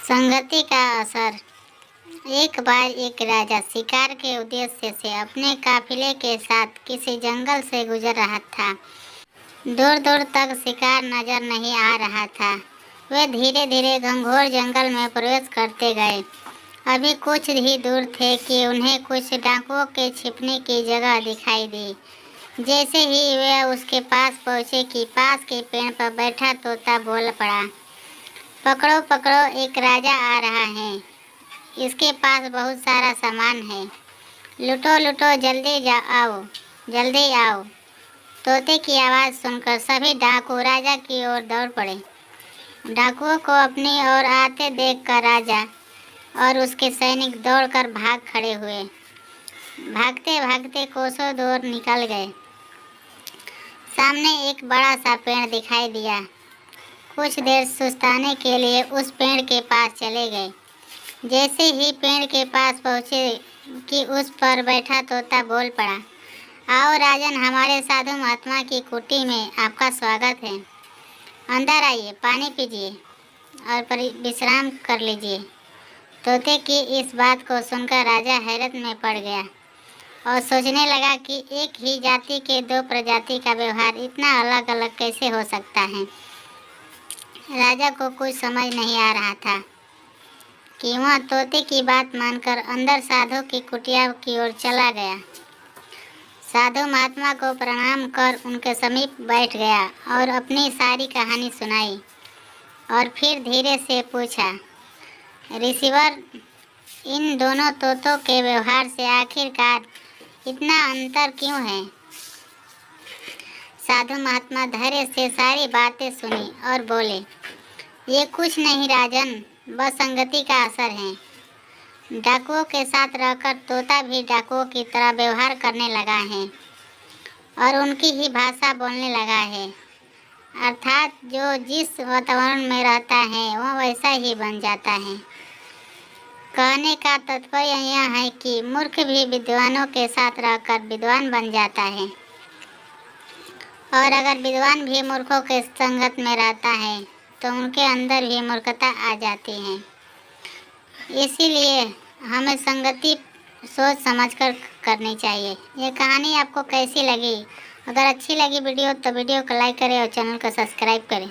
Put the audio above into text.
संगति का असर। एक बार एक राजा शिकार के उद्देश्य से अपने काफिले के साथ किसी जंगल से गुजर रहा था। दूर दूर तक शिकार नजर नहीं आ रहा था। वे धीरे धीरे घंघोर जंगल में प्रवेश करते गए। अभी कुछ ही दूर थे कि उन्हें कुछ डाकुओं के छिपने की जगह दिखाई दी। जैसे ही वे उसके पास पहुंचे कि पास के पेड़ पर बैठा तोता बोल पड़ा, पकड़ो पकड़ो, एक राजा आ रहा है। इसके पास बहुत सारा सामान है। लूटो लूटो, आओ, जल्दी आओ। तोते की आवाज़ सुनकर सभी डाकू राजा की ओर दौड़ पड़े। डाकुओं को अपनी ओर आते देखकर राजा और उसके सैनिक दौड़कर भाग खड़े हुए। भागते भागते कोसों दूर निकल गए। सामने एक बड़ा सा पेड़ दिखाई दिया। कुछ देर सुस्ताने के लिए उस पेड़ के पास चले गए। जैसे ही पेड़ के पास पहुँचे कि उस पर बैठा तोता बोल पड़ा, आओ राजन, हमारे साधु महात्मा की कुटी में आपका स्वागत है। अंदर आइए, पानी पीजिए और विश्राम कर लीजिए। तोते की इस बात को सुनकर राजा हैरत में पड़ गया और सोचने लगा कि एक ही जाति के दो प्रजाति का व्यवहार इतना अलग अलग कैसे हो सकता है। राजा को कुछ समझ नहीं आ रहा था कि वह तोते की बात मानकर अंदर साधु की कुटिया की ओर चला गया। साधु महात्मा को प्रणाम कर उनके समीप बैठ गया और अपनी सारी कहानी सुनाई और फिर धीरे से पूछा, ऋषिवर, इन दोनों तोतों के व्यवहार से आखिरकार इतना अंतर क्यों है? साधु महात्मा धैर्य से सारी बातें सुनी और बोले, ये कुछ नहीं राजन, बस संगति का असर है। डाकुओं के साथ रहकर तोता भी डाकुओं की तरह व्यवहार करने लगा है और उनकी ही भाषा बोलने लगा है। अर्थात जो जिस वातावरण में रहता है वह वैसा ही बन जाता है। कहने का तात्पर्य यह है कि मूर्ख भी विद्वानों के साथ रहकर विद्वान बन जाता है और अगर विद्वान भी मूर्खों के संगत में रहता है तो उनके अंदर भी मूर्खता आ जाती है। इसीलिए हमें संगति सोच समझकर करनी चाहिए। ये कहानी आपको कैसी लगी? अगर अच्छी लगी वीडियो तो वीडियो को लाइक करें और चैनल को सब्सक्राइब करें।